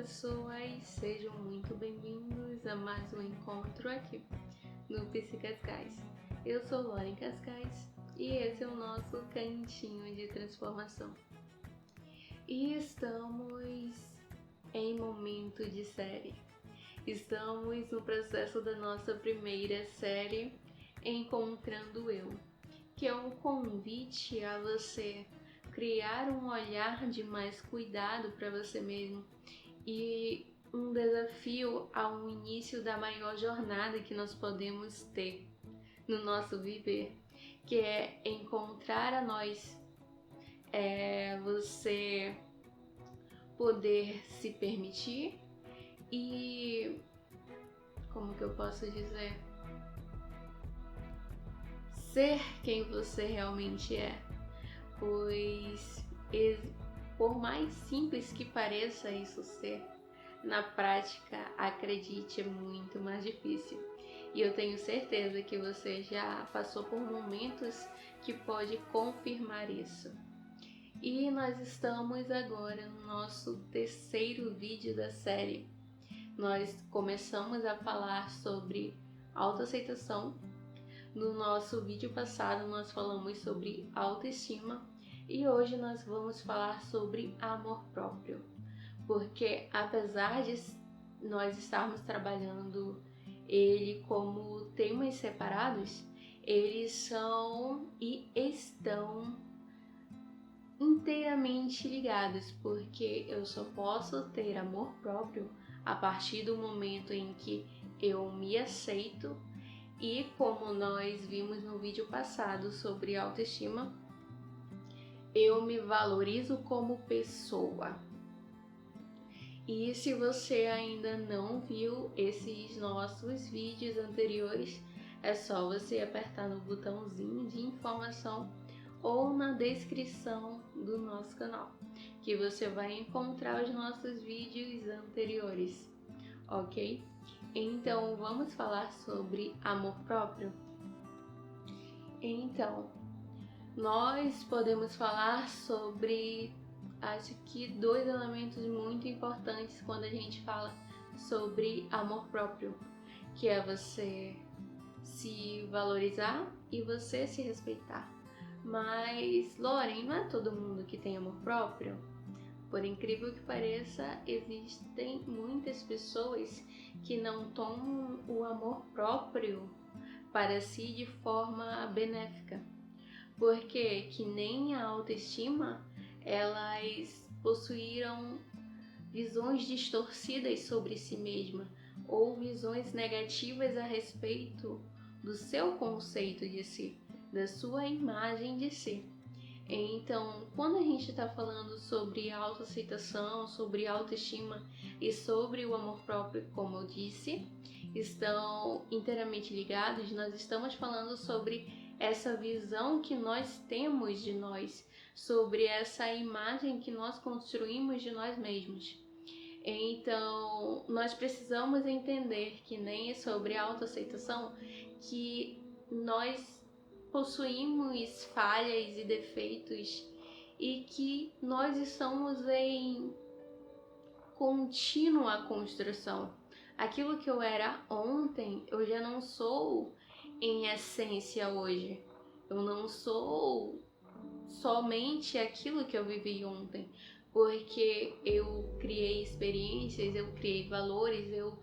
pessoas, sejam muito bem-vindos a mais um encontro aqui no Psi Cascais. Eu sou Lauren Cascais e esse é o nosso cantinho de transformação. E estamos em momento de série. Estamos no processo da nossa primeira série, Encontrando Eu, que é um convite a você criar um olhar de mais cuidado para você mesmo e um desafio ao início da maior jornada que nós podemos ter no nosso viver, que é encontrar a nós, você poder se permitir e, como que eu posso dizer, ser quem você realmente é. Pois, por mais simples que pareça isso ser, na prática, acredite, é muito mais difícil. E eu tenho certeza que você já passou por momentos que pode confirmar isso. E nós estamos agora no nosso terceiro vídeo da série. Nós começamos a falar sobre autoaceitação. No nosso vídeo passado nós falamos sobre autoestima e hoje nós vamos falar sobre amor próprio, porque apesar de nós estarmos trabalhando ele como temas separados, eles são e estão inteiramente ligados, porque eu só posso ter amor próprio a partir do momento em que eu me aceito. E como nós vimos no vídeo passado sobre autoestima, eu me valorizo como pessoa. E se você ainda não viu esses nossos vídeos anteriores, é só você apertar no botãozinho de informação ou na descrição do nosso canal, que você vai encontrar os nossos vídeos anteriores, ok? Então, vamos falar sobre amor próprio? Então, nós podemos falar sobre, acho que, dois elementos muito importantes quando a gente fala sobre amor próprio, que é você se valorizar e você se respeitar. Mas, Lauren, não é todo mundo que tem amor próprio? Por incrível que pareça, existem muitas pessoas que não tomam o amor próprio para si de forma benéfica. Porque, que nem a autoestima, elas possuíram visões distorcidas sobre si mesma ou visões negativas a respeito do seu conceito de si, da sua imagem de si. Então, quando a gente está falando sobre autoaceitação, sobre autoestima e sobre o amor próprio, como eu disse, estão inteiramente ligados. Nós estamos falando sobre essa visão que nós temos de nós, sobre essa imagem que nós construímos de nós mesmos. Então, nós precisamos entender que nem sobre autoaceitação, que nós possuímos falhas e defeitos e que nós estamos em contínua construção. Aquilo que eu era ontem, eu já não sou em essência hoje. Eu não sou somente aquilo que eu vivi ontem, porque eu criei experiências, eu criei valores, eu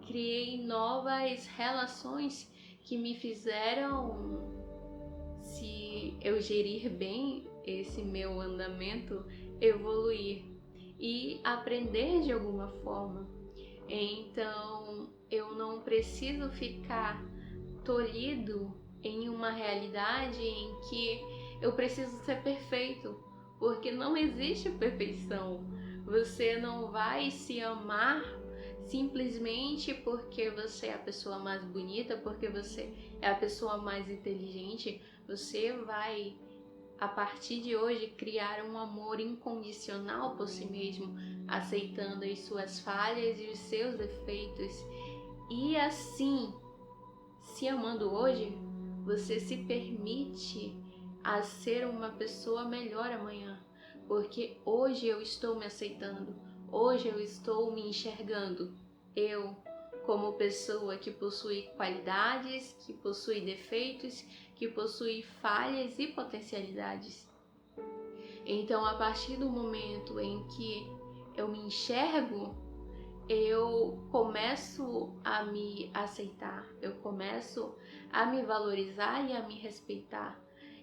criei novas relações que me fizeram, se eu gerir bem esse meu andamento, evoluir e aprender de alguma forma. Então, eu não preciso ficar tolhido em uma realidade em que eu preciso ser perfeito, porque não existe perfeição. Você não vai se amar simplesmente porque você é a pessoa mais bonita, porque você é a pessoa mais inteligente. Você vai, a partir de hoje, criar um amor incondicional por si mesmo, aceitando as suas falhas e os seus defeitos. E assim, se amando hoje, você se permite a ser uma pessoa melhor amanhã. Porque hoje eu estou me aceitando, Hoje eu estou me enxergando, eu como pessoa que possui qualidades, que possui defeitos, que possui falhas e potencialidades. Então, a partir do momento em que eu me enxergo, eu começo a me aceitar, eu começo a me valorizar e a me respeitar.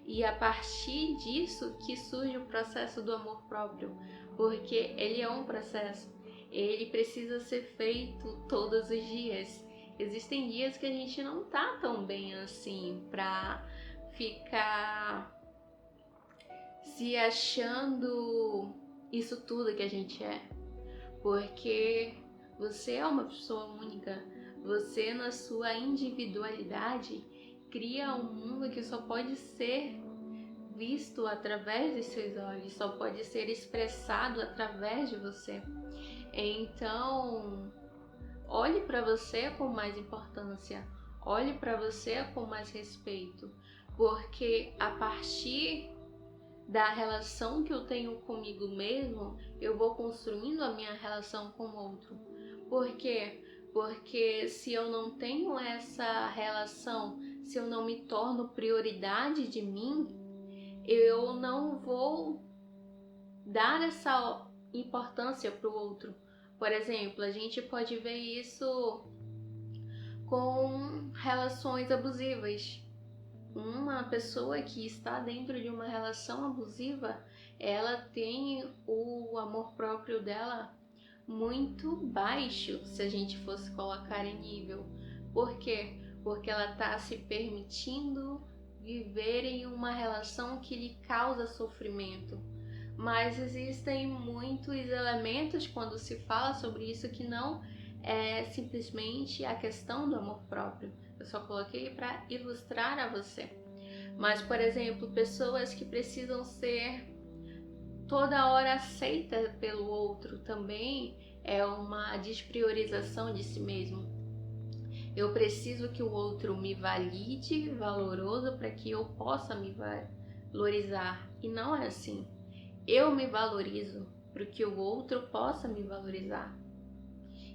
E a partir disso que surge o processo do amor próprio, porque ele é um processo, ele precisa ser feito todos os dias. Existem dias que a gente não tá tão bem assim pra ficar se achando isso tudo que a gente é, porque você é uma pessoa única, você na sua individualidade cria um mundo que só pode ser visto através dos seus olhos, só pode ser expressado através de você. Então, olhe para você com mais importância, olhe para você com mais respeito, porque a partir da relação que eu tenho comigo mesmo, eu vou construindo a minha relação com o outro. Por quê? Porque se eu não tenho essa relação, se eu não me torno prioridade de mim, eu não vou dar essa importância para o outro. Por exemplo, a gente pode ver isso com relações abusivas. Uma pessoa que está dentro de uma relação abusiva, ela tem o amor próprio dela muito baixo, se a gente fosse colocar em nível. Por quê? Porque ela está se permitindo viver em uma relação que lhe causa sofrimento. Mas existem muitos elementos quando se fala sobre isso que não é simplesmente a questão do amor próprio. Eu só coloquei para ilustrar a você. Mas, por exemplo, pessoas que precisam ser toda hora aceitas pelo outro também é uma despriorização de si mesmo. Eu preciso que o outro me valide valoroso para que eu possa me valorizar. E não é assim. Eu me valorizo para que o outro possa me valorizar.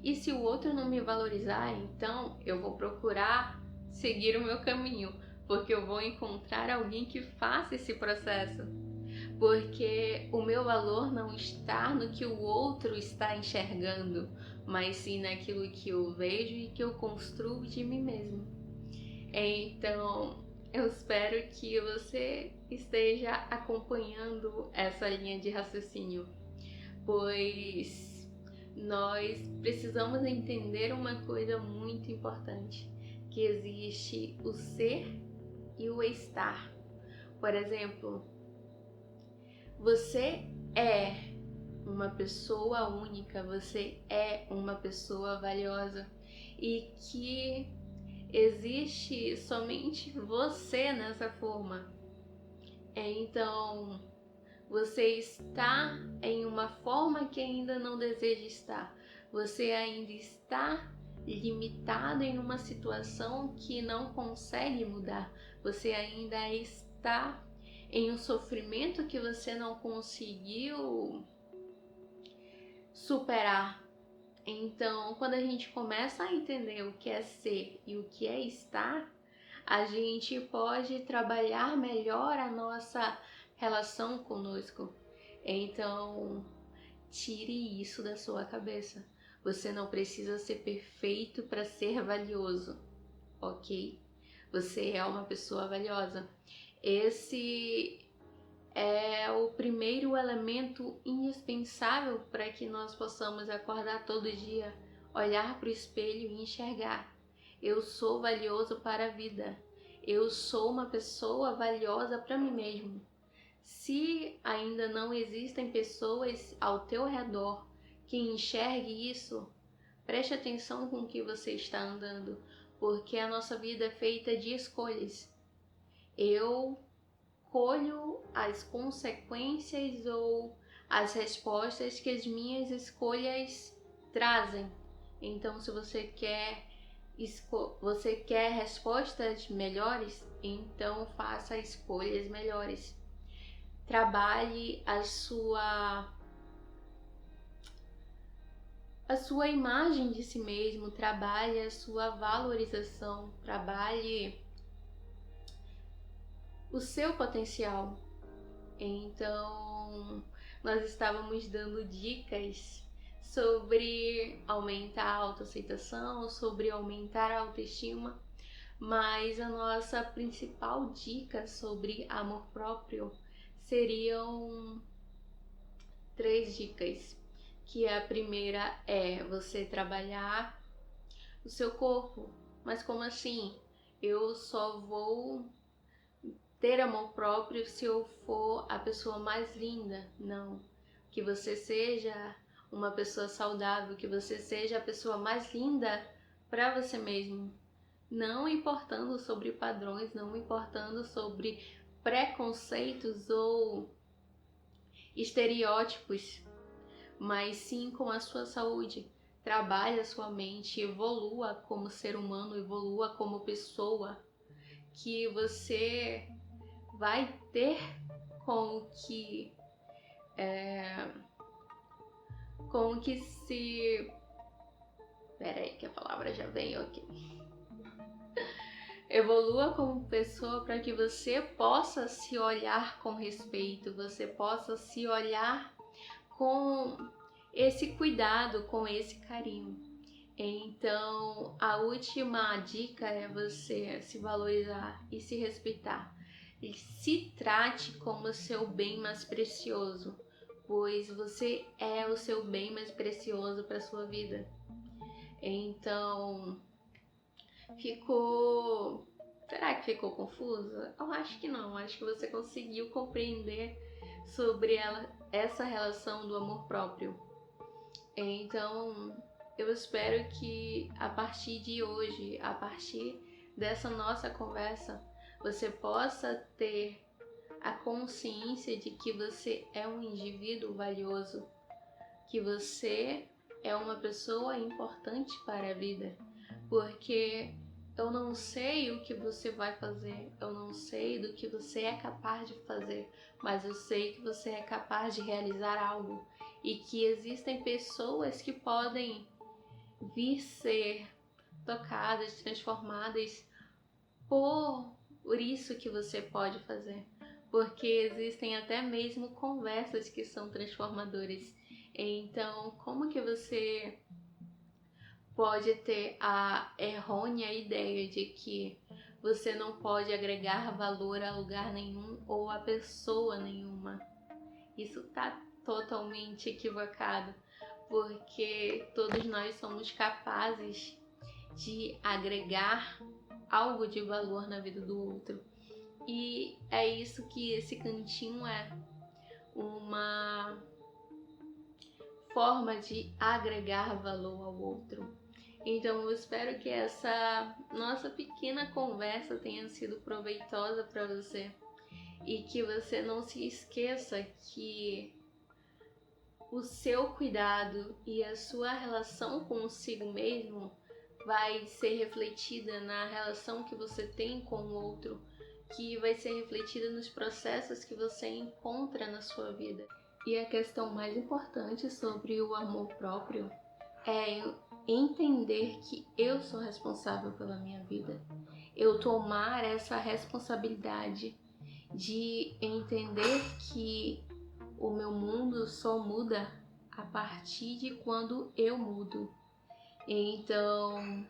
E se o outro não me valorizar, então eu vou procurar seguir o meu caminho, porque eu vou encontrar alguém que faça esse processo. Porque o meu valor não está no que o outro está enxergando, mas sim naquilo que eu vejo e que eu construo de mim mesmo. Então, eu espero que você esteja acompanhando essa linha de raciocínio, pois nós precisamos entender uma coisa muito importante, que existe o ser e o estar. Por exemplo, você é uma pessoa única, você é uma pessoa valiosa e que existe somente você nessa forma. Então, você está em uma forma que ainda não deseja estar. Você ainda está limitado em uma situação que não consegue mudar. Você ainda está em um sofrimento que você não conseguiu superar. Então, quando a gente começa a entender o que é ser e o que é estar, a gente pode trabalhar melhor a nossa relação conosco. Então, tire isso da sua cabeça. Você não precisa ser perfeito para ser valioso, ok? Você é uma pessoa valiosa. Esse é o primeiro elemento indispensável para que nós possamos acordar todo dia, olhar para o espelho e enxergar: eu sou valioso para a vida. Eu sou uma pessoa valiosa para mim mesmo. Se ainda não existem pessoas ao teu redor que enxergue isso, preste atenção com o que você está andando, porque a nossa vida é feita de escolhas. Eu colho as consequências ou as respostas que as minhas escolhas trazem. Então, se você quer respostas melhores, então faça escolhas melhores. Trabalhe a sua a sua imagem de si mesmo, trabalhe a sua valorização, trabalhe o seu potencial. Então, nós estávamos dando dicas sobre aumentar a autoaceitação, sobre aumentar a autoestima, mas a nossa principal dica sobre amor próprio seriam 3 dicas. Que a primeira é você trabalhar o seu corpo. Mas como assim? Eu só vou ter amor próprio se eu for a pessoa mais linda? Não. Que você seja uma pessoa saudável, que você seja a pessoa mais linda para você mesmo. Não importando sobre padrões, não importando sobre preconceitos ou estereótipos, mas sim com a sua saúde. Trabalhe a sua mente, evolua como ser humano, evolua como pessoa, que você vai ter com que se... Peraí que a palavra já veio aqui. Evolua como pessoa para que você possa se olhar com respeito, você possa se olhar com esse cuidado, com esse carinho. Então, a última dica é você se valorizar e se respeitar. E se trate como o seu bem mais precioso, pois você é o seu bem mais precioso para a sua vida. Então, será que ficou confusa? Eu acho que não, acho que você conseguiu compreender sobre essa relação do amor próprio. Então, eu espero que a partir de hoje, a partir dessa nossa conversa, você possa ter a consciência de que você é um indivíduo valioso, que você é uma pessoa importante para a vida, porque eu não sei o que você vai fazer, eu não sei do que você é capaz de fazer, mas eu sei que você é capaz de realizar algo e que existem pessoas que podem vir ser tocadas, transformadas por isso que você pode fazer, porque existem até mesmo conversas que são transformadoras. Então, como que você pode ter a errônea ideia de que você não pode agregar valor a lugar nenhum ou a pessoa nenhuma? Isso tá totalmente equivocado, porque todos nós somos capazes de agregar algo de valor na vida do outro. E é isso que esse cantinho é, uma forma de agregar valor ao outro. Então eu espero que essa nossa pequena conversa tenha sido proveitosa para você e que você não se esqueça que o seu cuidado e a sua relação consigo mesmo vai ser refletida na relação que você tem com o outro, que vai ser refletida nos processos que você encontra na sua vida. E a questão mais importante sobre o amor próprio é entender que eu sou responsável pela minha vida. Eu tomar essa responsabilidade de entender que o meu mundo só muda a partir de quando eu mudo. Então,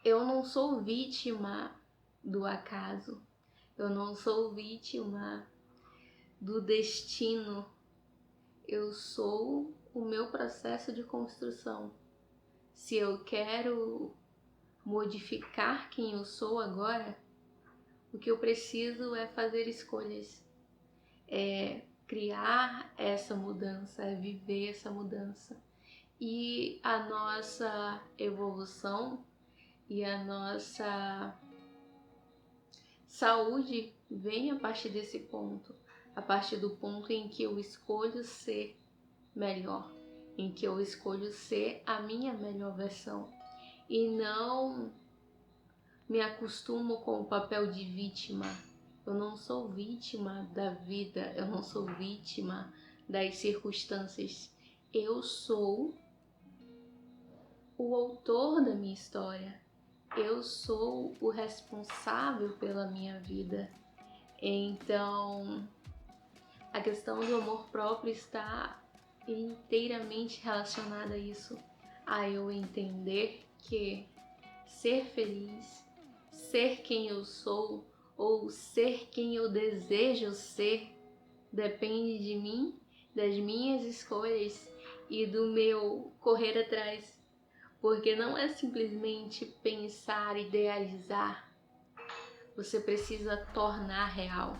eu não sou vítima do acaso, eu não sou vítima do destino, eu sou o meu processo de construção. Se eu quero modificar quem eu sou agora, o que eu preciso é fazer escolhas, é criar essa mudança, é viver essa mudança. E a nossa evolução e a nossa saúde vem a partir desse ponto, a partir do ponto em que eu escolho ser melhor, em que eu escolho ser a minha melhor versão e não me acostumo com o papel de vítima. Eu não sou vítima da vida, eu não sou vítima das circunstâncias. Eu sou o autor da minha história. Eu sou o responsável pela minha vida. Então, a questão do amor próprio está inteiramente relacionada a isso, a eu entender que ser feliz, ser quem eu sou ou ser quem eu desejo ser depende de mim, das minhas escolhas e do meu correr atrás, porque não é simplesmente pensar, idealizar, você precisa tornar real.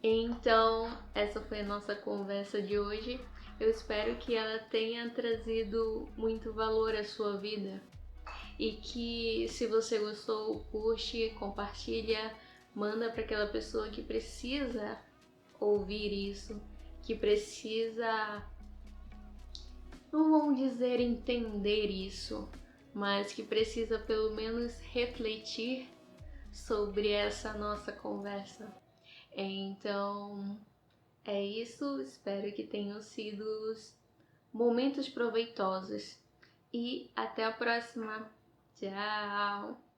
Então, essa foi a nossa conversa de hoje. Eu espero que ela tenha trazido muito valor à sua vida e que, se você gostou, curte, compartilha, manda para aquela pessoa que precisa ouvir isso, que precisa, não vamos dizer entender isso, mas que precisa pelo menos refletir sobre essa nossa conversa. Então, é isso. Espero que tenham sido momentos proveitosos e até a próxima. Tchau!